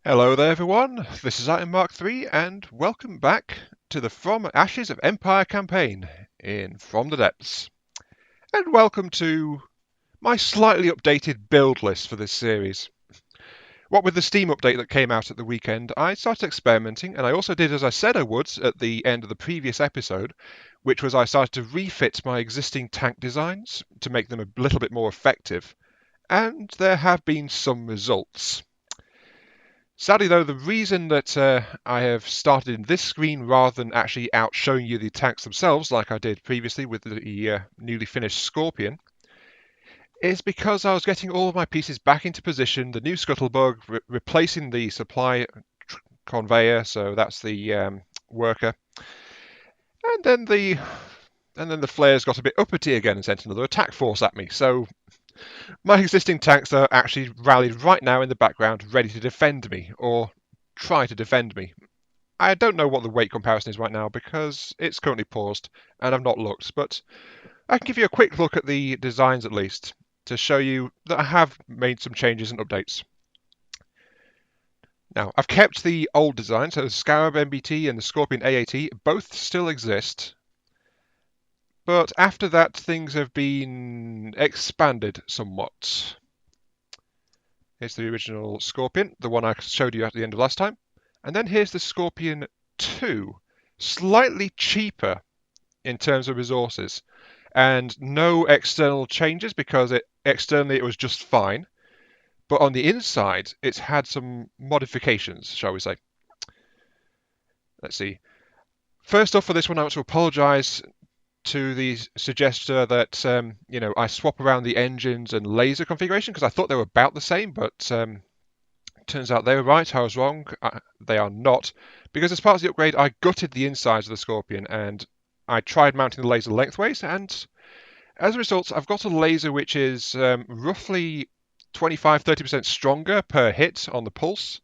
Hello there everyone, this is Item Mark 3 and welcome back to the From Ashes of Empire campaign in From the Depths. And welcome to my slightly updated build list for this series. What with the Steam update that came out at the weekend, I started experimenting and I also did as I said I would at the end of the previous episode, which was I started to refit my existing tank designs to make them a little bit more effective, and there have been some results. Sadly, though, the reason that I have started in this screen rather than actually out showing you the tanks themselves, like I did previously with the newly finished Scorpion, is because I was getting all of my pieces back into position, the new Scuttlebug, replacing the supply conveyor, so that's the worker, and then the flayers got a bit uppity again and sent another attack force at me. So my existing tanks are actually rallied right now in the background, ready to defend me, or try to defend me. I don't know what the weight comparison is right now because it's currently paused and I've not looked, but I can give you a quick look at the designs at least to show you that I have made some changes and updates. Now, I've kept the old design, so the Scarab MBT and the Scorpion AAT both still exist, but after that things have been expanded somewhat. Here's the original Scorpion, the one I showed you at the end of last time. And then here's the Scorpion 2, slightly cheaper in terms of resources, and no external changes because externally it was just fine. But on the inside, it's had some modifications, shall we say. Let's see. First off, for this one, I want to apologise to the suggester that I swap around the engines and laser configuration because I thought they were about the same, but turns out they were right. I was wrong. They are not, because as part of the upgrade, I gutted the insides of the Scorpion and I tried mounting the laser lengthways, and as a result, I've got a laser which is roughly 25-30% stronger per hit on the pulse,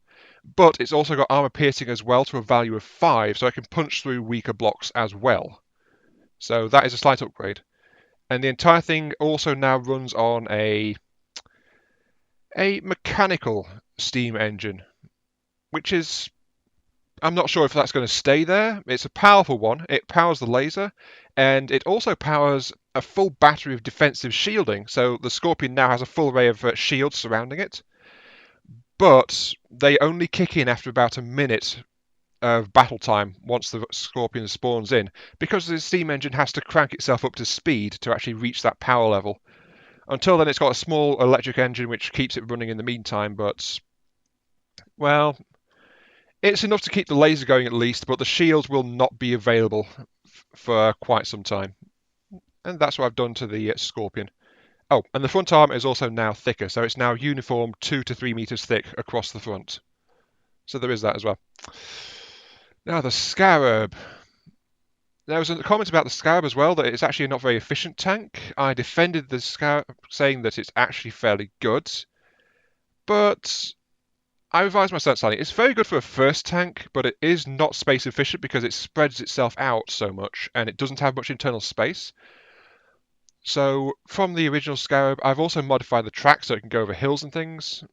but it's also got armor piercing as well to a value of 5, so I can punch through weaker blocks as well. So that is a slight upgrade. And the entire thing also now runs on a mechanical steam engine, which is, I'm not sure if that's going to stay there. It's a powerful one. It powers the laser, and it also powers a full battery of defensive shielding. So the Scorpion now has a full array of shields surrounding it, but they only kick in after about a minute of battle time once the Scorpion spawns in, because the steam engine has to crank itself up to speed to actually reach that power level. Until then, it's got a small electric engine which keeps it running in the meantime, but, well, it's enough to keep the laser going at least, but the shields will not be available for quite some time. And that's what I've done to the Scorpion. Oh, and the front arm is also now thicker, so it's now uniform 2 to 3 meters thick across the front. So there is that as well. Now the Scarab. There was a comment about the Scarab as well, that it's actually a not very efficient tank. I defended the Scarab, saying that it's actually fairly good, but I revised my stance slightly. It's very good for a first tank, but it is not space efficient because it spreads itself out so much and it doesn't have much internal space. So from the original Scarab, I've also modified the track so it can go over hills and things.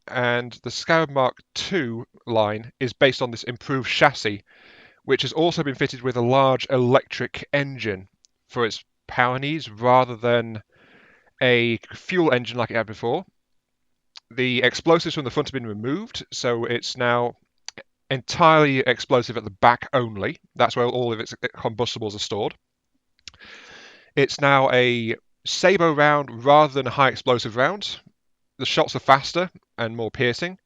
And the Scarab Mark II line is based on this improved chassis, which has also been fitted with a large electric engine for its power needs rather than a fuel engine like it had before. The explosives from the front have been removed, so it's now entirely explosive at the back only. That's where all of its combustibles are stored. It's now a sabot round rather than a high explosive round. The shots are faster and more piercing,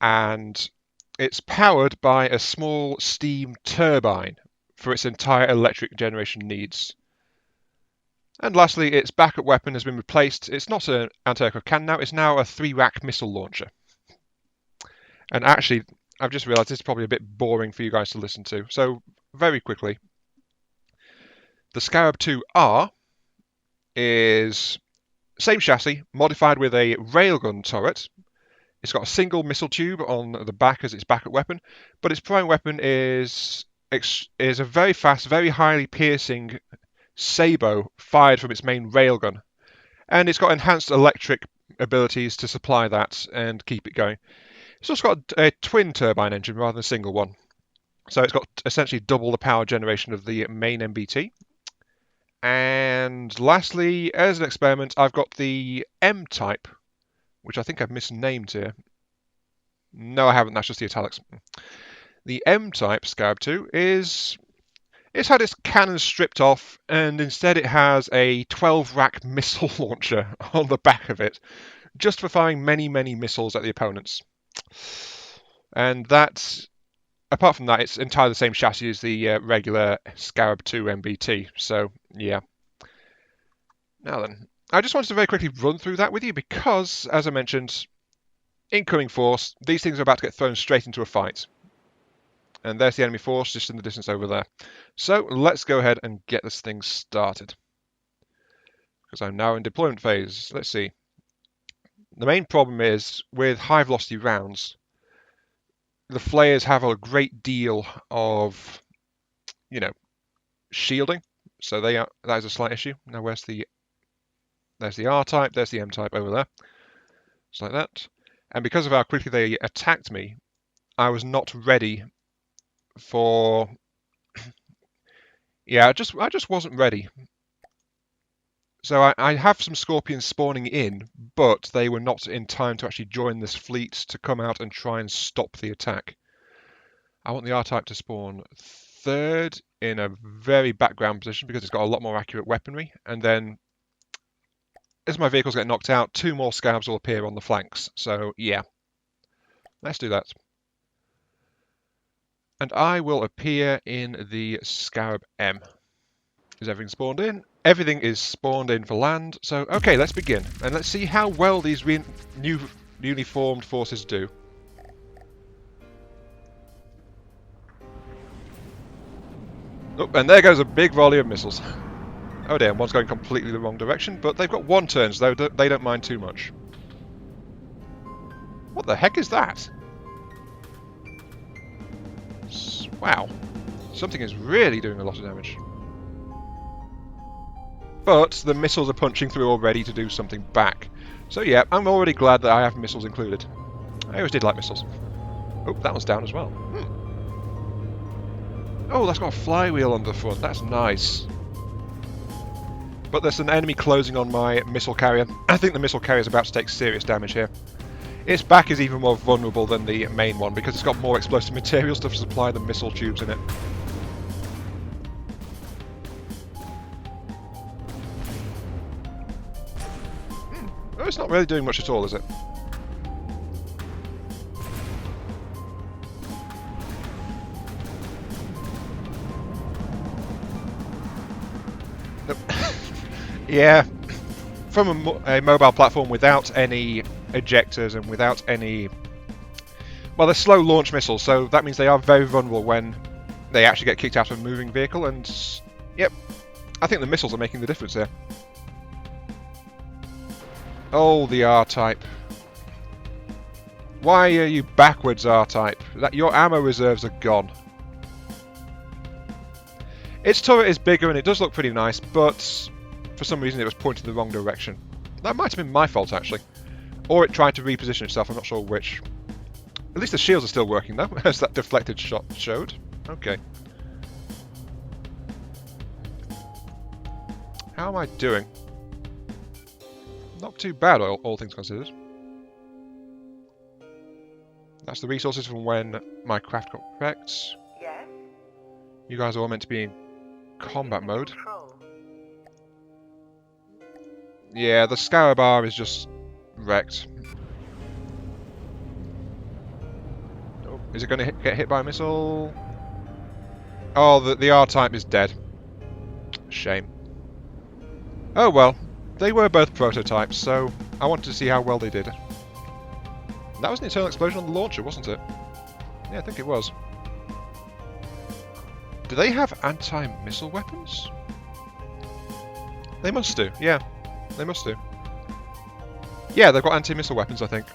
and it's powered by a small steam turbine for its entire electric generation needs. And lastly, its backup weapon has been replaced. It's not an anti-aircraft cannon now, it's now a 3-rack missile launcher. And actually, I've just realised this is probably a bit boring for you guys to listen to. So, very quickly, the Scarab 2R is same chassis, modified with a railgun turret. It's got a single missile tube on the back as its backup weapon, but its prime weapon is a very fast, very highly piercing sabot fired from its main railgun. And it's got enhanced electric abilities to supply that and keep it going. It's also got a twin turbine engine rather than a single one. So it's got essentially double the power generation of the main MBT. And lastly, as an experiment, I've got the M-type, which I think I've misnamed here. No, I haven't. That's just the italics. The M-type Scarab 2 it's had its cannons stripped off, and instead it has a 12-rack missile launcher on the back of it, just for firing many, many missiles at the opponents. And that, apart from that, it's entirely the same chassis as the regular Scarab 2 MBT. So, yeah. Now then, I just wanted to very quickly run through that with you because, as I mentioned, incoming force, these things are about to get thrown straight into a fight. And there's the enemy force just in the distance over there. So let's go ahead and get this thing started. Because I'm now in deployment phase. Let's see. The main problem is, with high velocity rounds, the flayers have a great deal of, shielding. So that is a slight issue. Now there's the R-type, there's the M-type over there. Just like that. And because of how quickly they attacked me, I was not ready for... yeah, I just wasn't ready. So I have some Scorpions spawning in, but they were not in time to actually join this fleet to come out and try and stop the attack. I want the R-type to spawn third in a very background position because it's got a lot more accurate weaponry. And then, as my vehicles get knocked out, 2 more Scarabs will appear on the flanks. So, yeah. Let's do that. And I will appear in the Scarab M. Is everything spawned in? Everything is spawned in for land. So, okay, let's begin. And let's see how well these newly formed forces do. Oh, and there goes a big volley of missiles. Oh dear, one's going completely the wrong direction, but they've got 1 turn, so they don't mind too much. What the heck is that? Wow. Something is really doing a lot of damage. But the missiles are punching through already to do something back. So yeah, I'm already glad that I have missiles included. I always did like missiles. Oh, that one's down as well. Oh, that's got a flywheel on the front. That's nice. But there's an enemy closing on my missile carrier. I think the missile carrier is about to take serious damage here. Its back is even more vulnerable than the main one because it's got more explosive materials to supply the missile tubes in it. Oh, it's not really doing much at all, is it? Nope. Yeah. From a mobile platform without any ejectors and without any... well, they're slow launch missiles, so that means they are very vulnerable when they actually get kicked out of a moving vehicle, and... yep, I think the missiles are making the difference here. Oh, the R-type. Why are you backwards, R-type? Your ammo reserves are gone. Its turret is bigger and it does look pretty nice, but for some reason it was pointed the wrong direction. That might have been my fault, actually. Or it tried to reposition itself, I'm not sure which. At least the shields are still working, though, as that deflected shot showed. Okay. How am I doing? Not too bad, all things considered. That's the resources from when my craft got wrecked. Yes. You guys are all meant to be in combat mode. Control. Yeah, the Scarab R is just wrecked. Oh, is it going to get hit by a missile? Oh, the R-type is dead. Shame. Oh well, they were both prototypes, so I wanted to see how well they did. That was an internal explosion on the launcher, wasn't it? Yeah, I think it was. Do they have anti-missile weapons? They must do, yeah. They must do. Yeah, they've got anti-missile weapons, I think.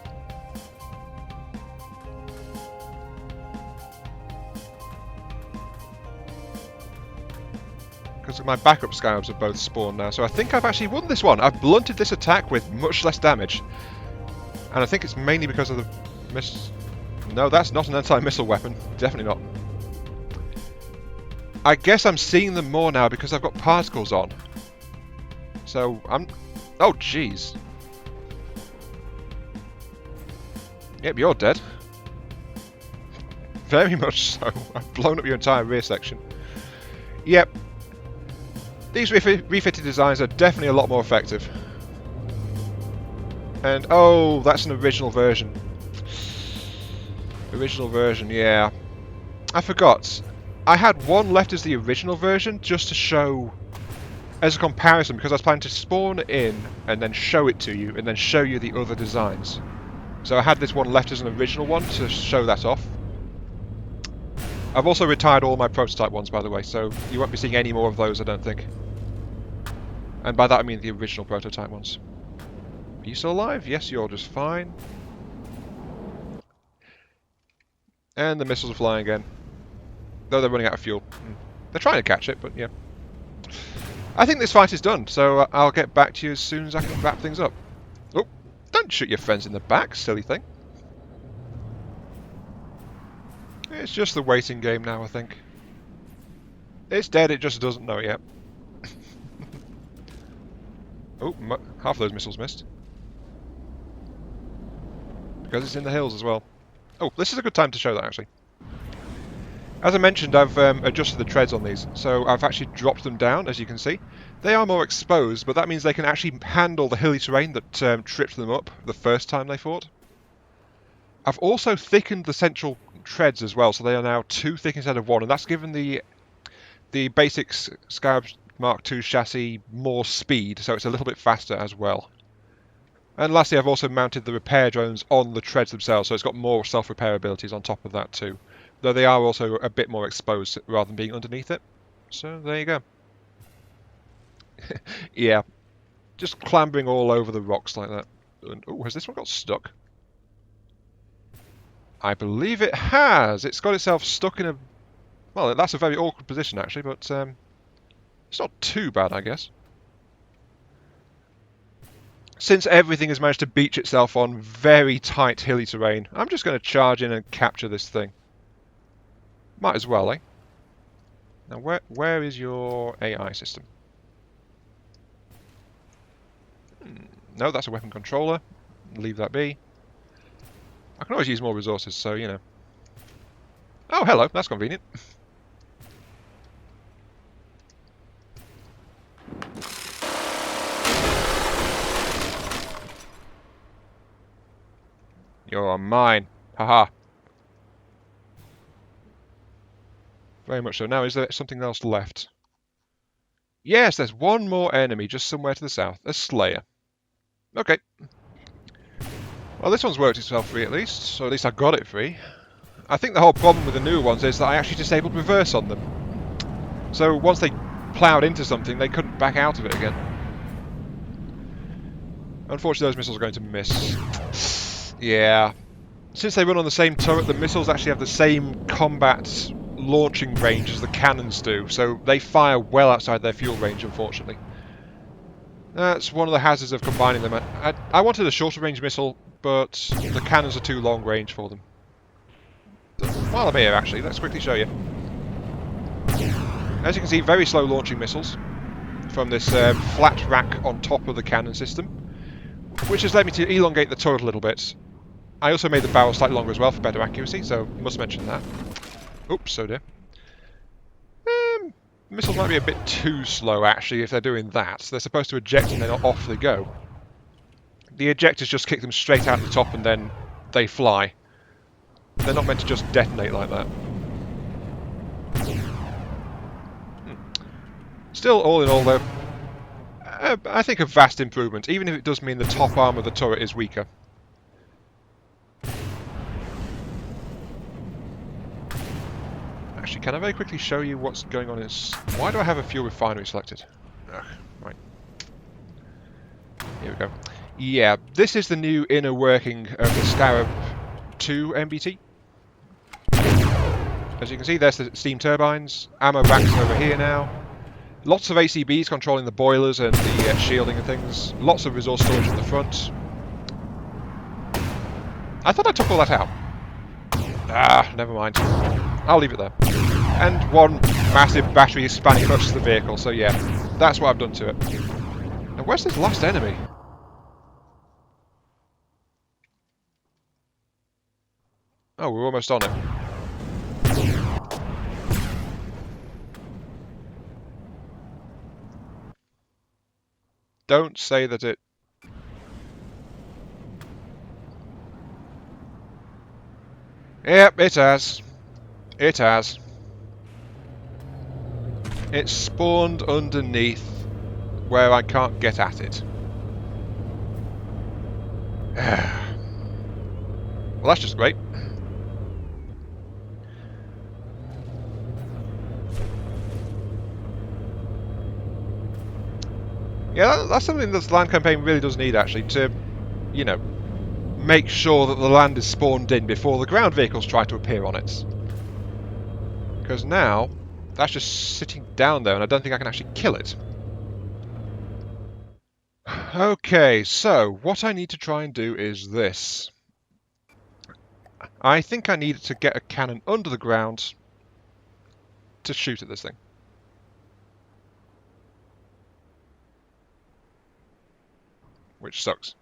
Because my backup Scarabs have both spawned now, so I think I've actually won this one. I've blunted this attack with much less damage. And I think it's mainly because of the miss... No, that's not an anti-missile weapon. Definitely not. I guess I'm seeing them more now because I've got particles on. So, I'm... Oh, jeez. Yep, you're dead. Very much so. I've blown up your entire rear section. Yep. These refitted designs are definitely a lot more effective. And, oh, that's an original version. Original version, yeah. I forgot. I had one left as the original version just to show as a comparison because I was planning to spawn in and then show it to you and then show you the other designs. So I had this one left as an original one to show that off. I've also retired all my prototype ones, by the way, so you won't be seeing any more of those, I don't think. And by that I mean the original prototype ones. Are you still alive? Yes, you're just fine. And the missiles are flying again. Though they're running out of fuel. They're trying to catch it, but yeah. I think this fight is done, so I'll get back to you as soon as I can wrap things up. Oh, don't shoot your friends in the back, silly thing. It's just the waiting game now, I think. It's dead, it just doesn't know it yet. Oh, half of those missiles missed. Because it's in the hills as well. Oh, this is a good time to show that, actually. As I mentioned, I've adjusted the treads on these, so I've actually dropped them down, as you can see. They are more exposed, but that means they can actually handle the hilly terrain that tripped them up the first time they fought. I've also thickened the central treads as well, so they are now 2 thick instead of 1, and that's given the basic Scarab Mark II chassis more speed, so it's a little bit faster as well. And lastly, I've also mounted the repair drones on the treads themselves, so it's got more self-repair abilities on top of that too. Though they are also a bit more exposed rather than being underneath it. So there you go. Yeah, just clambering all over the rocks like that. And, oh, has this one got stuck? I believe it has. It's got itself stuck in a... Well, that's a very awkward position actually, but it's not too bad, I guess. Since everything has managed to beach itself on very tight hilly terrain, I'm just going to charge in and capture this thing. Might as well, eh? Now, where is your AI system? No, that's a weapon controller. Leave that be. I can always use more resources, so, you know. Oh, hello. That's convenient. You're mine. Haha. Very much so. Now, is there something else left? Yes, there's one more enemy just somewhere to the south. A Slayer. Okay. Well, this one's worked itself free at least, so at least I got it free. I think the whole problem with the new ones is that I actually disabled reverse on them. So once they ploughed into something, they couldn't back out of it again. Unfortunately, those missiles are going to miss. Yeah. Since they run on the same turret, the missiles actually have the same combat launching range as the cannons do, so they fire well outside their fuel range, unfortunately. That's one of the hazards of combining them. I wanted a shorter range missile, but the cannons are too long range for them. While I'm here, actually, let's quickly show you. As you can see, very slow launching missiles from this flat rack on top of the cannon system, which has led me to elongate the turret a little bit. I also made the barrel slightly longer as well for better accuracy, so must mention that. Oops, so dear. Missiles might be a bit too slow, actually, if they're doing that. They're supposed to eject and then off they go. The ejectors just kick them straight out the top and then they fly. They're not meant to just detonate like that. Still, all in all, though, I think a vast improvement, even if it does mean the top arm of the turret is weaker. Actually, can I very quickly show you what's going on in... Why do I have a fuel refinery selected? Ugh, right. Here we go. Yeah, this is the new inner working of the Scarab 2 MBT. As you can see, there's the steam turbines. Ammo racks over here now. Lots of ACBs controlling the boilers and the shielding and things. Lots of resource storage at the front. I thought I took all that out. Ah, never mind. I'll leave it there. And one massive battery spanning across the vehicle, so yeah, that's what I've done to it. Now where's this last enemy? Oh, we're almost on it. Don't say that it... Yep, it has. It has. It's spawned underneath where I can't get at it. Well, that's just great. Yeah, that's something that the land campaign really does need, actually, to, you know, make sure that the land is spawned in before the ground vehicles try to appear on it. Because now, that's just sitting down there, and I don't think I can actually kill it. Okay, so what I need to try and do is this. I think I need to get a cannon under the ground to shoot at this thing. Which sucks.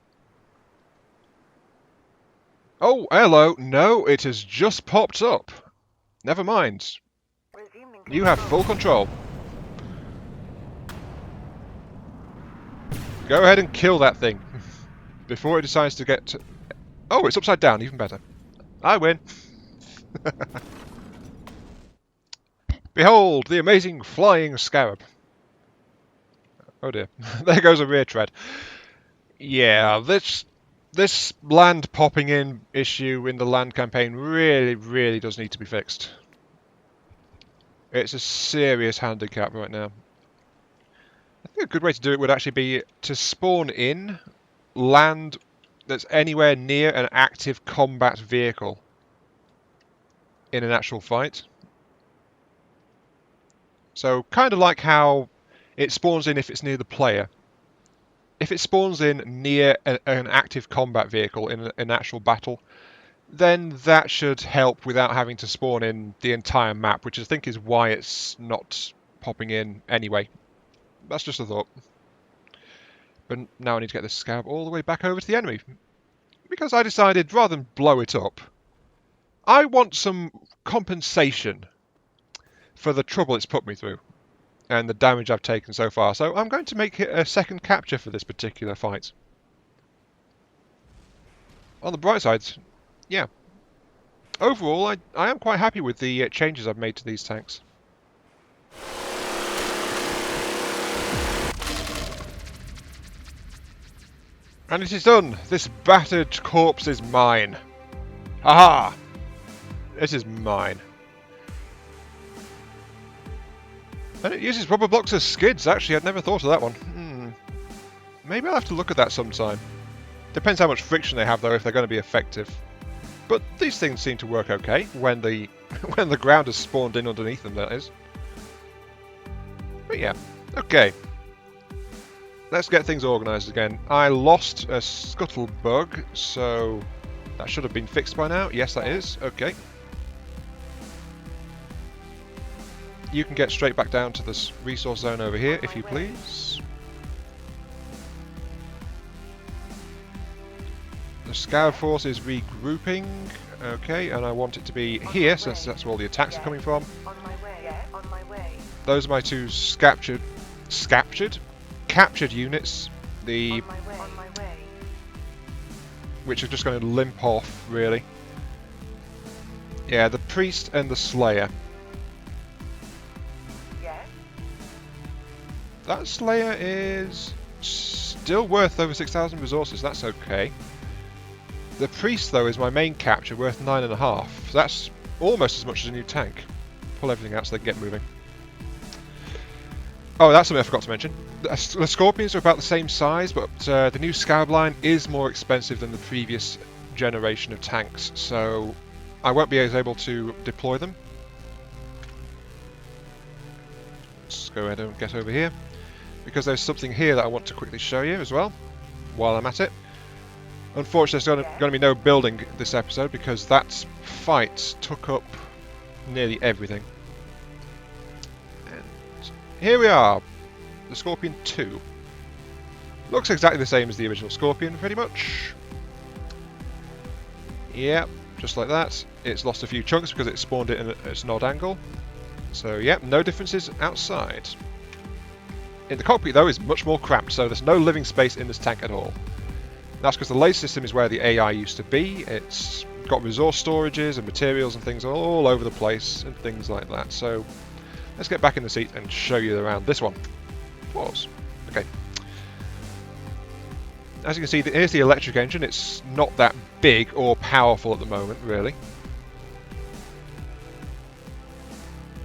Oh, hello. No, it has just popped up. Never mind. You have full control. Go ahead and kill that thing before it decides to get to... Oh, it's upside down. Even better. I win. Behold, the amazing flying Scarab. Oh dear. There goes a rear tread. Yeah, this land popping in issue in the land campaign really does need to be fixed. It's a serious handicap right now. I think a good way to do it would actually be to spawn in land that's anywhere near an active combat vehicle in an actual fight. So kind of like how it spawns in if it's near the player. If it spawns in near an active combat vehicle in an actual battle, then that should help without having to spawn in the entire map, which I think is why it's not popping in anyway. That's just a thought. But now I need to get this Scarab all the way back over to the enemy. Because I decided, rather than blow it up, I want some compensation for the trouble it's put me through and the damage I've taken so far. So I'm going to make it a second capture for this particular fight. On the bright side, yeah. Overall, I am quite happy with the changes I've made to these tanks. And it is done! This battered corpse is mine. Haha! This is mine. And it uses rubber blocks as skids, actually. I'd never thought of that one. Maybe I'll have to look at that sometime. Depends how much friction they have, though, if they're going to be effective. But these things seem to work okay when the when the ground has spawned in underneath them, that is. But yeah, okay. Let's get things organised again. I lost a scuttle bug, so that should have been fixed by now. Yes, that is. Okay. You can get straight back down to this resource zone over here, if you please. The Scarab force is regrouping. Okay, and I want it to be here, since that's where all the attacks are coming from. Those are my two captured units. Which are just going to limp off, really. Yeah, the priest and the slayer. That slayer is still worth over 6,000 resources. That's okay. The priest, though, is my main capture, worth 9.5. So that's almost as much as a new tank. Pull everything out so they can get moving. Oh, that's something I forgot to mention. The Scorpions are about the same size, but the new Scarab line is more expensive than the previous generation of tanks, so I won't be able to deploy them. let's go ahead and get over here, because there's something here that I want to quickly show you as well, while I'm at it. Unfortunately, there's going to be no building this episode, because that fight took up nearly everything. And here we are, the Scorpion 2. Looks exactly the same as the original Scorpion, pretty much. Yep, just like that. It's lost a few chunks because it spawned it at an odd angle. So, yep, no differences outside. In the cockpit, though, is much more cramped, so there's no living space in this tank at all. That's because the laser system is where the AI used to be. It's got resource storages and materials and things all over the place and things like that. So, let's get back in the seat and show you around this one. Pause. Okay. As you can see, here's the electric engine. It's not that big or powerful at the moment, really.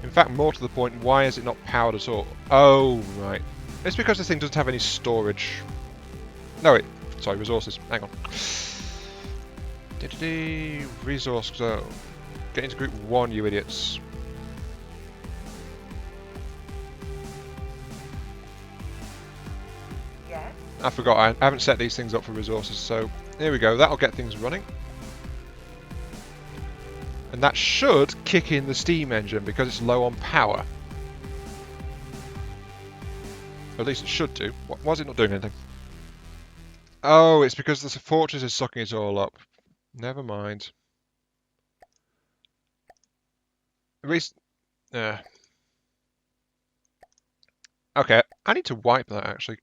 In fact, more to the point, why is it not powered at all? Oh, right. It's because this thing doesn't have any storage. No, sorry, resources. Hang on. Resource zone. Get into group 1, you idiots. I forgot, I haven't set these things up for resources, so here we go, that'll get things running. And that should kick in the steam engine because it's low on power. Or at least it should do. Why is it not doing anything? Oh, it's because the fortress is sucking it all up. Never mind. Okay, I need to wipe that actually.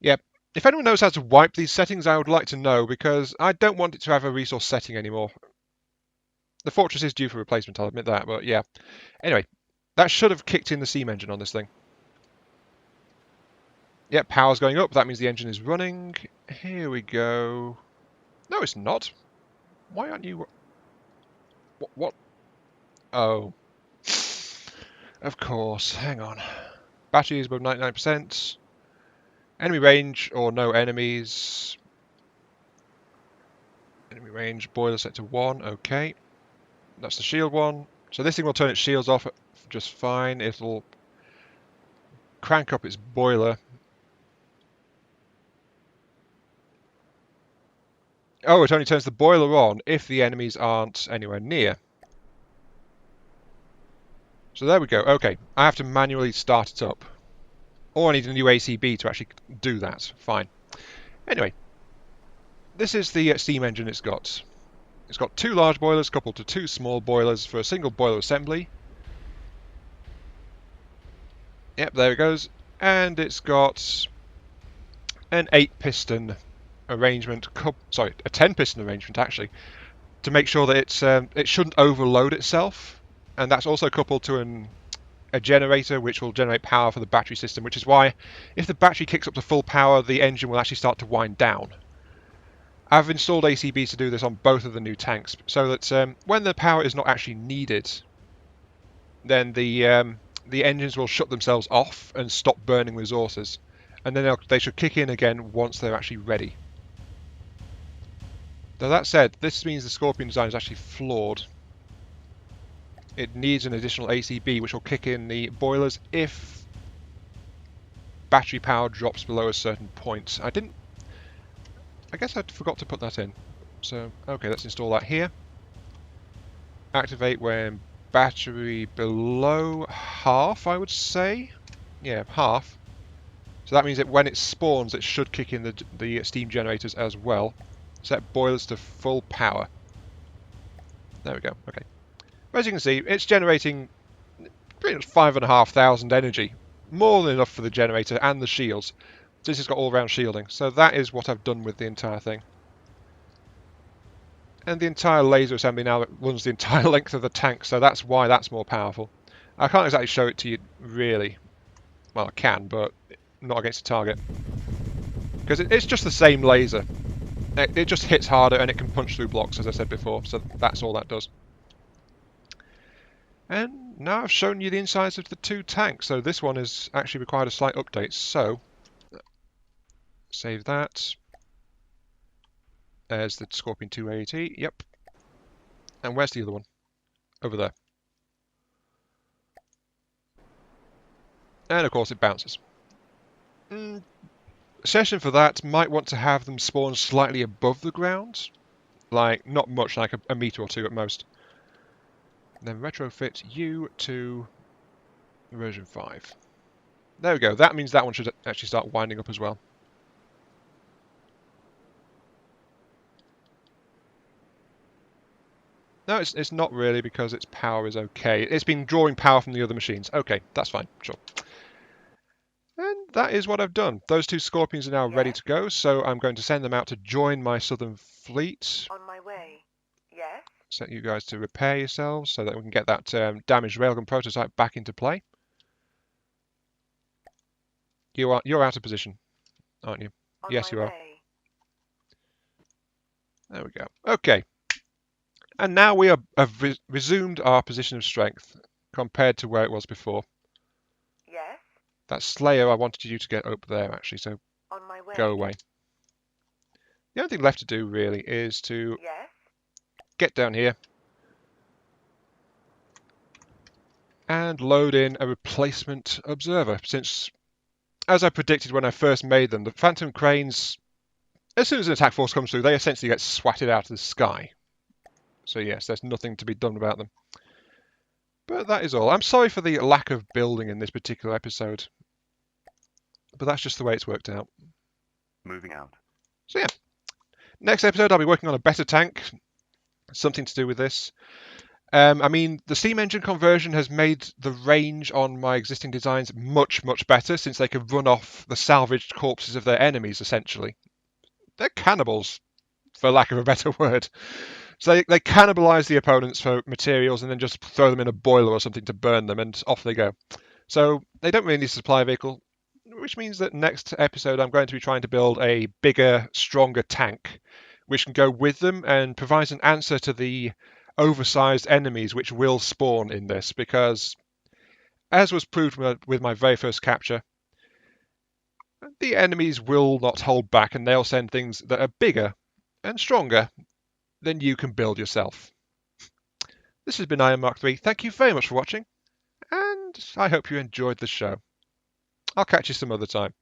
Yep. If anyone knows how to wipe these settings, I would like to know, because I don't want it to have a resource setting anymore. The fortress is due for replacement, I'll admit that, but yeah. Anyway, that should have kicked in the steam engine on this thing. Yep, power's going up, that means the engine is running. Here we go. No, it's not. Why aren't you... What? Oh. Of course, hang on. Battery is above 99%. Enemy range, or no enemies. Enemy range, boiler set to 1, okay. That's the shield one. So this thing will turn its shields off just fine. It'll crank up its boiler. Oh, it only turns the boiler on if the enemies aren't anywhere near. So there we go. Okay, I have to manually start it up. Or I need a new ACB to actually do that. Fine. Anyway, this is the steam engine it's got. It's got 2 large boilers coupled to 2 small boilers for a single boiler assembly. Yep, there it goes. And it's got an 8-piston arrangement, sorry, a 10-piston arrangement actually, to make sure that it shouldn't overload itself. And that's also coupled to a generator which will generate power for the battery system, which is why if the battery kicks up to full power, the engine will actually start to wind down. I've installed ACBs to do this on both of the new tanks, so that when the power is not actually needed, then the engines will shut themselves off and stop burning resources, and then they should kick in again once they're actually ready. Though that said, this means the Scorpion design is actually flawed. It needs an additional ACB which will kick in the boilers if battery power drops below a certain point. I guess I forgot to put that in. So, okay, let's install that here. Activate when battery below half, I would say. Yeah, half. So that means that when it spawns, it should kick in the steam generators as well. Set boilers to full power. There we go, okay. As you can see, it's generating pretty much 5,500 energy. More than enough for the generator and the shields, since it's got all-round shielding. So that is what I've done with the entire thing. And the entire laser assembly now runs the entire length of the tank, so that's why that's more powerful. I can't exactly show it to you, really. Well, I can, but not against a target. Because it's just the same laser. It just hits harder and it can punch through blocks, as I said before, so that's all that does. And now I've shown you the insides of the 2 tanks, so this one has actually required a slight update. So, save that. There's the Scorpion 2 AT, yep. And where's the other one? Over there. And of course it bounces. Session for that might want to have them spawn slightly above the ground. Like, not much, like a meter or two at most. And then retrofit you to version 5. There we go. That means that one should actually start winding up as well. No, it's not really, because its power is okay. It's been drawing power from the other machines. Okay, that's fine. Sure. And that is what I've done. Those 2 Scorpions are now ready to go, so I'm going to send them out to join my southern fleet. On my way. Yes? Set you guys to repair yourselves so that we can get that damaged railgun prototype back into play. You're out of position, aren't you? Yes, you are. There we go. Okay. And now we have resumed our position of strength compared to where it was before. Yes? That Slayer, I wanted you to get up there, actually, so On my way. go away. The only thing left to do, really, is to get down here and load in a replacement observer, since, as I predicted when I first made them, the Phantom Cranes, as soon as an attack force comes through, they essentially get swatted out of the sky. So yes, there's nothing to be done about them. But that is all. I'm sorry for the lack of building in this particular episode, but that's just the way it's worked out. Moving out. So yeah, next episode I'll be working on a better tank, something to do with this. I mean, the steam engine conversion has made the range on my existing designs much, much better, since they can run off the salvaged corpses of their enemies, essentially. They're cannibals, for lack of a better word. So they cannibalise the opponents for materials and then just throw them in a boiler or something to burn them, and off they go. So they don't really need a supply vehicle, which means that next episode I'm going to be trying to build a bigger, stronger tank, which can go with them and provides an answer to the oversized enemies which will spawn in this, because, as was proved with my very first capture, the enemies will not hold back, and they'll send things that are bigger and stronger than you can build yourself. This has been Iron Mark III. Thank you very much for watching, and I hope you enjoyed the show. I'll catch you some other time.